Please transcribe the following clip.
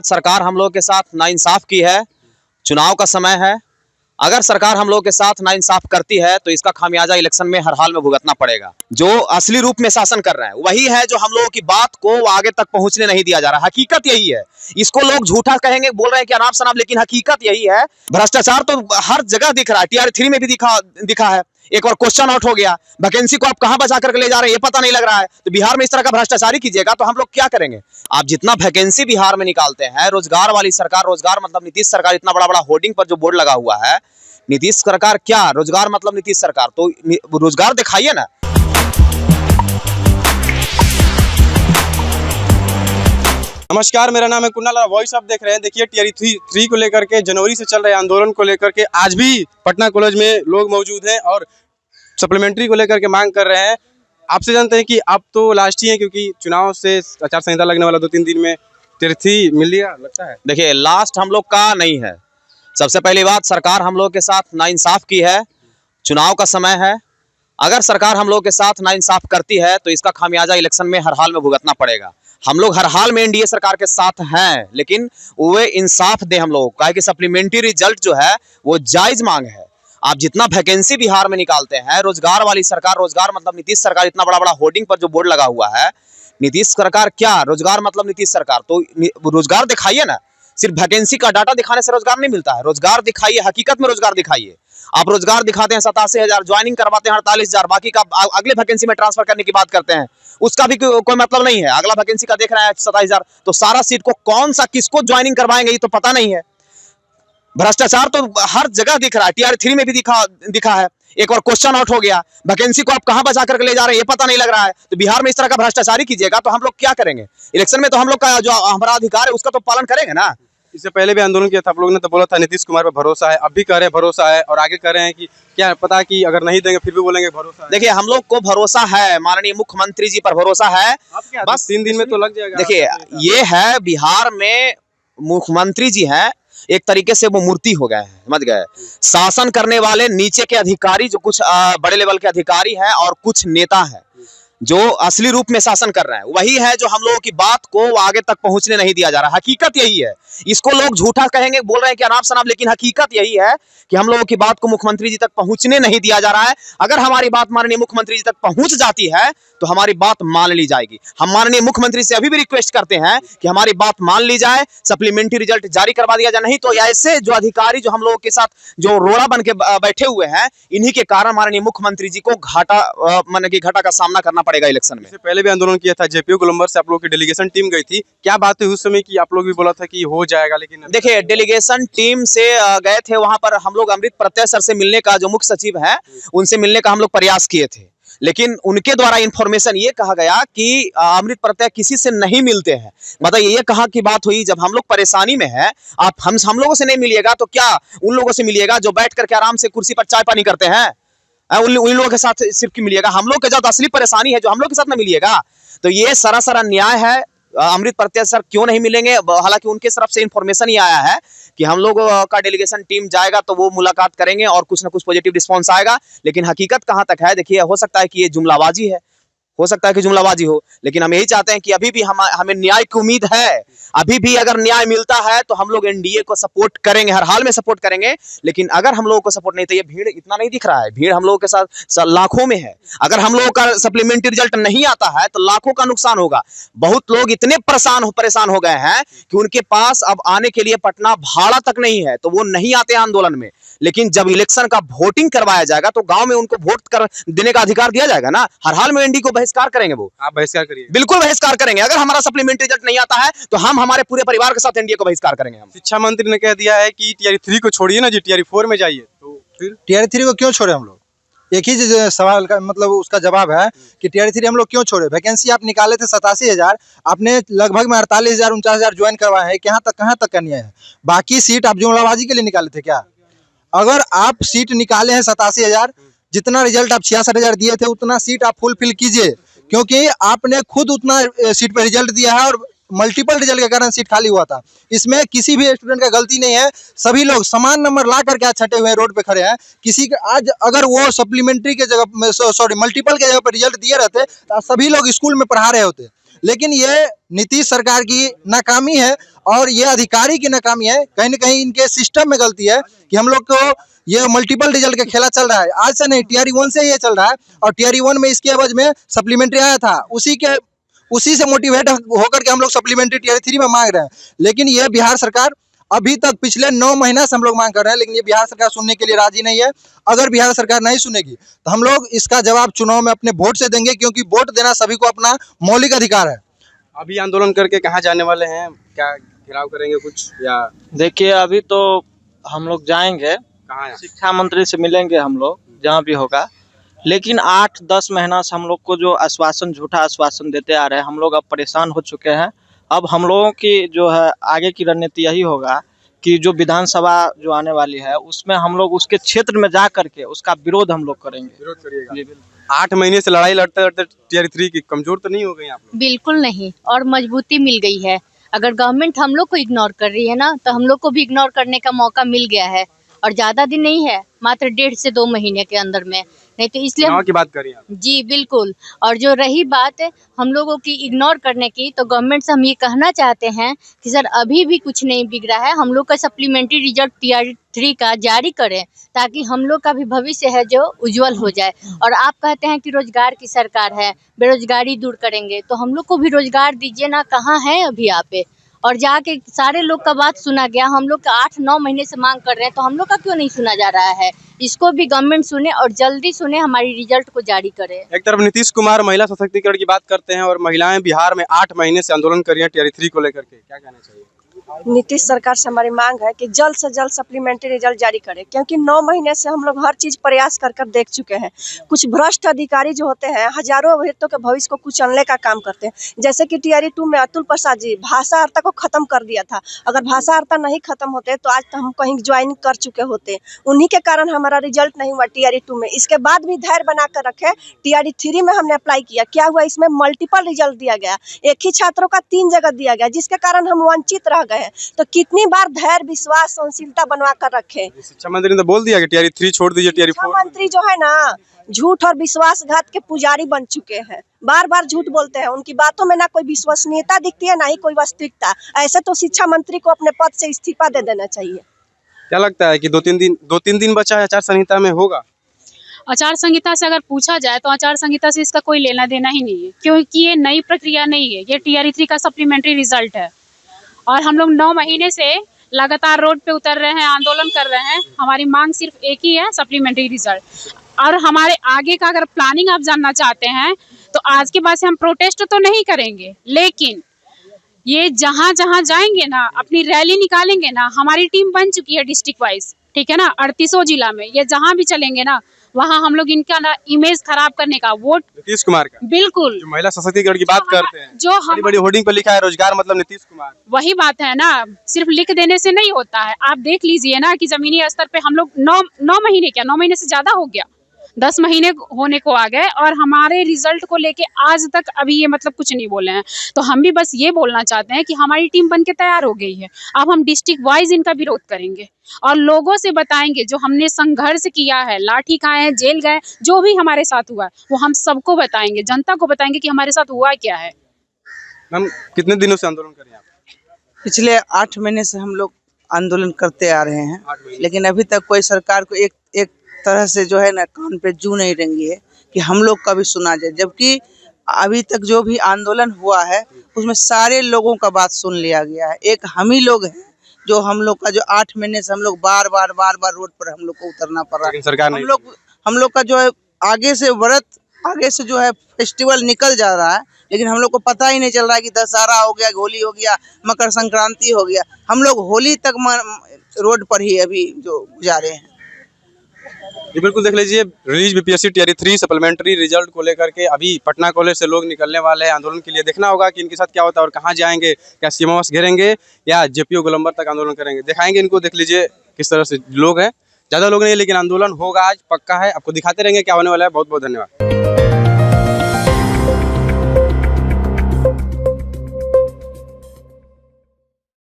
सरकार हम लोग के साथ नाइंसाफ की है। चुनाव का समय है। अगर सरकार हम लोग के साथ नाइंसाफ करती है तो इसका खामियाजा इलेक्शन में हर हाल में भुगतना पड़ेगा। जो असली रूप में शासन कर रहे हैं वही है जो हम लोगों की बात को आगे तक पहुंचने नहीं दिया जा रहा। हकीकत यही है। इसको लोग झूठा कहेंगे, बोल रहे हैं कि अनाप शनाप, लेकिन हकीकत यही है। भ्रष्टाचार तो हर जगह दिख रहा है। TR3 में भी दिखा है। एक और क्वेश्चन आउट हो गया। वैकेंसी को आप कहां बचा करके ले जा रहे हैं ये पता नहीं लग रहा है। तो बिहार में इस तरह का भ्रष्टाचारी कीजिएगा तो हम लोग क्या करेंगे। आप जितना वैकेंसी बिहार में निकालते हैं, रोजगार वाली सरकार, रोजगार मतलब नीतीश सरकार, इतना बड़ा बड़ा होर्डिंग पर जो बोर्ड लगा हुआ है, नीतीश सरकार क्या, रोजगार मतलब नीतीश सरकार, तो रोजगार दिखाइए ना। नमस्कार, मेरा नाम है कुणाल और वॉइस आप देख रहे हैं। देखिए TR3 को लेकर के जनवरी से चल रहे आंदोलन को लेकर के आज भी पटना कॉलेज में लोग मौजूद हैं और सप्लीमेंट्री को लेकर के मांग कर रहे हैं। आपसे जानते हैं कि आप तो लास्ट ही हैं, क्योंकि चुनाव से आचार संहिता लगने वाला 2-3 दिन में TR3 मिल लिया लगता है। देखिए, लास्ट हम लोग का नहीं है। सबसे पहली बात, सरकार हम लोग के साथ नाइंसाफ की है। चुनाव का समय है। अगर सरकार हम लोग के साथ नाइंसाफ करती है तो इसका खामियाजा इलेक्शन में हर हाल में भुगतना पड़ेगा। हम लोग हर हाल में एनडीए सरकार के साथ हैं, लेकिन वो इंसाफ दे हम लोगों को कि सप्लीमेंट्री रिजल्ट जो है वो जायज मांग है। आप जितना वैकेंसी बिहार में निकालते हैं, रोजगार वाली सरकार, रोजगार मतलब नीतीश सरकार, इतना बड़ा बड़ा होर्डिंग पर जो बोर्ड लगा हुआ है, नीतीश सरकार क्या, रोजगार मतलब नीतीश सरकार, तो रोजगार दिखाइए ना। सिर्फ वैकेंसी का डाटा दिखाने से रोजगार नहीं मिलता है। रोजगार दिखाइए, हकीकत में रोजगार दिखाइए। आप रोजगार दिखाते हैं 87,000, ज्वाइनिंग करवाते हैं 48,000, बाकी का अगले वैकेंसी में ट्रांसफर करने की बात करते हैं, उसका भी कोई मतलब नहीं है। अगला वैकेंसी का देख रहे हैं 27,000, तो सारा सीट को कौन सा किसको ज्वाइनिंग करवाएंगे ये तो पता नहीं है। भ्रष्टाचार तो हर जगह दिख रहा है। TR3 में भी दिखा है। एक और क्वेश्चन आउट हो गया। वैकेंसी को आप कहां बचा करके ले जा रहे हैं ये पता नहीं लग रहा है। तो बिहार में इस तरह का भ्रष्टाचारी कीजिएगा तो हम लोग क्या करेंगे। इलेक्शन में तो हम लोग का जो हमारा अधिकार है उसका तो पालन करेंगे ना। इससे पहले भी आंदोलन किया था, आप लोगों ने तो बोला था नीतीश कुमार पर भरोसा है, अब भी कह रहे हैं भरोसा है और आगे कह रहे हैं कि क्या पता कि अगर नहीं देंगे फिर भी बोलेंगे भरोसा है। देखिए, हम लोग को भरोसा है, माननीय मुख्यमंत्री जी पर भरोसा है। बस 3 दिन में तो लग जाएगा। देखिए, ये है बिहार में मुख्यमंत्री जी हैं, एक तरीके से वो मूर्ति हो गए हैं, समझ गए। शासन करने वाले नीचे के अधिकारी जो कुछ बड़े लेवल के अधिकारी हैं और कुछ नेता हैं जो असली रूप में शासन कर रहे हैं, वही है जो हम लोगों की बात को आगे तक पहुंचने नहीं दिया जा रहा। हकीकत यही है। इसको लोग झूठा कहेंगे, बोल रहे हैं कि अनाप शनाप, लेकिन हकीकत यही है कि हम लोगों की बात को मुख्यमंत्री जी तक पहुंचने नहीं दिया जा रहा है। अगर हमारी बात माननीय मुख्यमंत्री जी तक पहुंच जाती है तो हमारी बात मान ली जाएगी। हम माननीय मुख्यमंत्री से अभी भी रिक्वेस्ट करते हैं कि हमारी बात मान ली जाए, सप्लीमेंट्री रिजल्ट जारी करवा दिया जाए। नहीं तो ऐसे जो अधिकारी जो हम लोगों के साथ जो रोड़ा बन के बैठे हुए हैं, इन्हीं के कारण माननीय मुख्यमंत्री जी को घाटा का सामना करना पड़ेगा इलेक्शन में। इससे पहले भी आंदोलन किया था, JPU गोलंबर से आप लोग की डेलीगेशन टीम गई थी, क्या बात हुई उस समय कि आप लोग भी बोला था कि हो जाएगा, लेकिन देखिए, डेलीगेशन टीम से गए थे वहां पर। हम लोग अमृत प्रत्यय सर से मिलने का, जो मुख्य सचिव है, उनसे मिलने का हम लोग प्रयास किए थे, लेकिन उनके द्वारा इंफॉर्मेशन ये कहा गया कि अमृत प्रत्यय किसी से नहीं मिलते हैं। मतलब ये कहा की बात हुई, जब हम लोग परेशानी में है, आप हम लोगों से नहीं मिलिएगा तो क्या उन लोगों से मिलिएगा जो बैठ करके आराम से कुर्सी पर चाय पानी करते हैं, उन लोगों के साथ सिर्फ मिलिएगा। हम लोग के जो असली परेशानी है जो हम लोग के साथ ना मिलिएगा, तो ये सरासर अन्याय है। अमृत प्रत्यय सर क्यों नहीं मिलेंगे, हालांकि उनके तरफ से इंफॉर्मेशन ही आया है कि हम लोग का डेलीगेशन टीम जाएगा तो वो मुलाकात करेंगे और कुछ ना कुछ पॉजिटिव रिस्पांस आएगा। लेकिन हकीकत कहां तक है, देखिए, हो सकता है कि ये जुमलाबाजी है, हो सकता है कि जुमलाबाजी हो, लेकिन हम यही चाहते हैं कि अभी भी हमें न्याय की उम्मीद है। अभी भी अगर न्याय मिलता है तो हम लोग एनडीए को सपोर्ट करेंगे, हर हाल में सपोर्ट करेंगे। लेकिन अगर हम लोगों को सपोर्ट नहीं, तो ये भीड़ इतना नहीं दिख रहा है, भीड़ हम लोगों के साथ लाखों में है। अगर हम लोगों का सप्लीमेंट्री रिजल्ट नहीं आता है तो लाखों का नुकसान होगा। बहुत लोग इतने परेशान हो गए हैं कि उनके पास अब आने के लिए पटना भाड़ा तक नहीं है, तो वो नहीं आते आंदोलन में। लेकिन जब इलेक्शन का वोटिंग करवाया जाएगा तो गांव में उनको वोट देने का अधिकार दिया जाएगा ना। हर हाल में एनडीए को बहिष्कार करेंगे। वो आप बहिष्कार करिए। बिल्कुल बहिष्कार करेंगे। अगर हमारा सप्लीमेंट्री रिजल्ट नहीं आता है तो हम हमारे पूरे परिवार के साथ एनडीए को बहिष्कार करेंगे। हम शिक्षा मंत्री ने कह दिया है कि TR3 को छोड़िए ना जी, TR4 में जाइए। तो फिर TR3 को क्यों छोड़े हम लोग? एक ही सवाल का मतलब उसका जवाब है कि TR3 हम लोग क्यों छोड़े। वैकेंसी आप निकाले थे 87,000, आपने लगभग में 48,000 49,000 ज्वाइन करवाए हैं। कहाँ तक का न्याय है? बाकी सीट आप जुमलाबाजी के लिए निकाले थे क्या? अगर आप सीट निकाले हैं 87,000, जितना रिजल्ट आप 66,000 दिए थे उतना सीट आप फुलफिल कीजिए, क्योंकि आपने खुद उतना सीट पर रिजल्ट दिया है और मल्टीपल रिजल्ट के कारण सीट खाली हुआ था। इसमें किसी भी स्टूडेंट का गलती नहीं है। सभी लोग समान नंबर ला करके आज छठे हुए रोड पे खड़े हैं। किसी के आज अगर वो सप्लीमेंट्री के जगह, सॉरी, मल्टीपल के जगह पर रिजल्ट दिए रहते तो सभी लोग स्कूल में पढ़ा रहे होते। लेकिन ये नीतीश सरकार की नाकामी है और ये अधिकारी की नाकामी है। कहीं ना कहीं इनके सिस्टम में गलती है कि हम लोग को ये मल्टीपल रिजल्ट का खेला चल रहा है। आज से नहीं, टीआरई 1 से ये चल रहा है और टीआरई 1 में इसके एवज में सप्लीमेंट्री आया था, उसी से मोटिवेट होकर के हम लोग सप्लीमेंट्री टीआरई 3 में मांग रहे हैं। लेकिन ये बिहार सरकार अभी तक पिछले 9 महीना से हम लोग मांग कर रहे हैं, लेकिन ये बिहार सरकार सुनने के लिए राजी नहीं है। अगर बिहार सरकार नहीं सुनेगी तो हम लोग इसका जवाब चुनाव में अपने वोट से देंगे, क्योंकि वोट देना सभी को अपना मौलिक अधिकार है। अभी आंदोलन करके कहाँ जाने वाले हैं, क्या घेराव करेंगे कुछ या देखिए, अभी तो हम लोग जाएंगे, कहाँ? शिक्षा मंत्री से मिलेंगे हम लोग जहाँ भी होगा। लेकिन 8-10 महीना से हम लोग को जो आश्वासन, झूठा आश्वासन देते आ रहे हैं, हम लोग अब परेशान हो चुके हैं। अब हम लोगों की जो है आगे की रणनीति यही होगा कि जो विधानसभा जो आने वाली है उसमें हम लोग उसके क्षेत्र में जा करके उसका विरोध हम लोग करेंगे। विरोध करिएगा। जी बिल्कुल। 8 महीने से लड़ाई लड़ते लड़ते टीआरई 3 की कमजोर तो नहीं हो गई आप लोग? बिल्कुल नहीं, और मजबूती मिल गई है। अगर गवर्नमेंट हम लोग को इग्नोर कर रही है ना, तो हम लोग को भी इग्नोर करने का मौका मिल गया है। और ज्यादा दिन नहीं है, मात्र 1.5 से 2 महीने के अंदर में। नहीं तो इसलिए चुनाव की बात करिए आप। जी बिल्कुल। और जो रही बात हम लोगों की इग्नोर करने की, तो गवर्नमेंट से हम ये कहना चाहते हैं कि सर अभी भी कुछ नहीं बिगड़ा है, हम लोग का सप्लीमेंट्री रिजल्ट टीआरई 3 का जारी करें, ताकि हम लोग का भी भविष्य है जो उज्जवल हो जाए। और आप कहते हैं कि रोजगार की सरकार है, बेरोजगारी दूर करेंगे, तो हम लोग को भी रोजगार दीजिए ना। कहाँ है अभी आप? और जाके सारे लोग का बात सुना गया, हम लोग का 8-9 महीने से मांग कर रहे हैं, तो हम लोग का क्यों नहीं सुना जा रहा है? इसको भी गवर्नमेंट सुने और जल्दी सुने, हमारी रिजल्ट को जारी करे। एक तरफ नीतीश कुमार महिला सशक्तिकरण की बात करते हैं और महिलाएं बिहार में 8 महीने से आंदोलन कर रही हैं टीआरई 3 को लेकर के, क्या कहना चाहिए? नीतीश सरकार से हमारी मांग है कि जल्द से जल्द सप्लीमेंट्री रिजल्ट जारी करे, क्योंकि 9 महीने से हम लोग हर चीज प्रयास कर कर देख चुके हैं। कुछ भ्रष्ट अधिकारी जो होते हैं हजारों अभ्यर्थियों के भविष्य को कुचलने का काम करते हैं। जैसे कि टीआरई 2 में अतुल प्रसाद जी भाषा अर्ता को खत्म कर दिया था। अगर भाषा अर्ता नहीं खत्म होते तो आज तो हम कहीं ज्वाइन कर चुके होते। उन्हीं के कारण हमारा रिजल्ट नहीं हुआ टीआरई 2 में। इसके बाद भी धैर्य बना कर रखे। टीआरई 3 में हमने अप्लाई किया, क्या हुआ? इसमें मल्टीपल रिजल्ट दिया गया, एक ही छात्रों का 3 जगह दिया गया, जिसके कारण हम वंचित रह गए हैं। तो कितनी बार धैर्य, विश्वास, सहनशीलता बनवा कर रखे। शिक्षा मंत्री ने तो बोल दिया कि टीआरई 3 छोड़ दीजिए, टीआरई 4। मंत्री जो है ना, झूठ और विश्वासघात के पुजारी बन चुके हैं। बार बार झूठ बोलते हैं, उनकी बातों में ना कोई विश्वसनीयता दिखती है, ना ही कोई वास्तविकता। ऐसे तो शिक्षा मंत्री को अपने पद से इस्तीफा दे देना चाहिए। क्या लगता है कि 2-3 दिन बचा है आचार संहिता में, होगा? आचार संहिता से अगर पूछा जाए तो आचार संहिता से इसका कोई लेना देना ही नहीं है, क्योंकि ये नई प्रक्रिया नहीं है, ये टीआरई 3 का सप्लीमेंट्री रिजल्ट है। और हम लोग 9 महीने से लगातार रोड पे उतर रहे हैं, आंदोलन कर रहे हैं। हमारी मांग सिर्फ एक ही है, सप्लीमेंट्री रिजल्ट। और हमारे आगे का अगर प्लानिंग आप जानना चाहते हैं तो आज के बाद से हम प्रोटेस्ट तो नहीं करेंगे, लेकिन ये जहाँ जहाँ जाएंगे ना, अपनी रैली निकालेंगे ना। हमारी टीम बन चुकी है डिस्ट्रिक्ट वाइज, ठीक है ना, 38 जिला में। ये जहाँ भी चलेंगे ना, वहाँ हम लोग इनका ना इमेज खराब करने का, वोट नीतीश कुमार का, बिल्कुल। जो महिला सशक्तिकरण की बात करते हैं, जो हम बड़ी होर्डिंग पर लिखा है रोजगार मतलब नीतीश कुमार। वही बात है ना, सिर्फ लिख देने से नहीं होता है। आप देख लीजिए ना कि जमीनी स्तर पे हम लोग 9 महीने, क्या 9 महीने से ज्यादा हो गया, 10 महीने होने को आ गए, और हमारे रिजल्ट को लेके आज तक अभी ये मतलब कुछ नहीं बोले हैं। तो हम भी बस ये बोलना चाहते हैं कि हमारी टीम बनके तैयार हो गई है। अब हम डिस्ट्रिक्ट वाइज इनका विरोध करेंगे और लोगों से बताएंगे जो हमने संघर्ष किया है, लाठी खाए हैं, जेल गए, जो भी हमारे साथ हुआ है वो हम सबको बताएंगे, जनता को बताएंगे कि हमारे साथ हुआ क्या है। मैम, कितने दिनों से आंदोलन कर रहे हैं आप? पिछले 8 महीने से हम लोग आंदोलन करते आ रहे हैं, 8 महीने। लेकिन अभी तक कोई सरकार को एक तरह से जो है ना कान पे जू नहीं रंगी है कि हम लोग का भी सुना जाए। जबकि अभी तक जो भी आंदोलन हुआ है उसमें सारे लोगों का बात सुन लिया गया है। एक हम ही लोग हैं जो हम लोग का जो 8 महीने से हम लोग बार बार रोड पर हम लोग को उतरना पड़ रहा है। सरकार हम लोग का जो है आगे से व्रत, आगे से जो है फेस्टिवल निकल जा रहा है, लेकिन हम लोग को पता ही नहीं चल रहा है कि दशहरा हो गया, होली हो गया, मकर संक्रांति हो गया। हम लोग होली तक रोड पर ही अभी जो गुजारे हैं। जी बिल्कुल, देख लीजिए, release BPSC TRE 3 supplementary result को लेकर के अभी पटना कॉलेज से लोग निकलने वाले हैं आंदोलन के लिए। देखना होगा कि इनके साथ क्या होता है और कहाँ जाएंगे, क्या सीएमओएस घेरेंगे या जेपीओ गोलंबर तक आंदोलन करेंगे, दिखाएंगे इनको। देख लीजिए किस तरह से लोग हैं, ज़्यादा लोग नहीं, लेकिन आंदोलन होगा आज, पक्का है। आपको दिखाते रहेंगे क्या होने वाला है। बहुत बहुत धन्यवाद।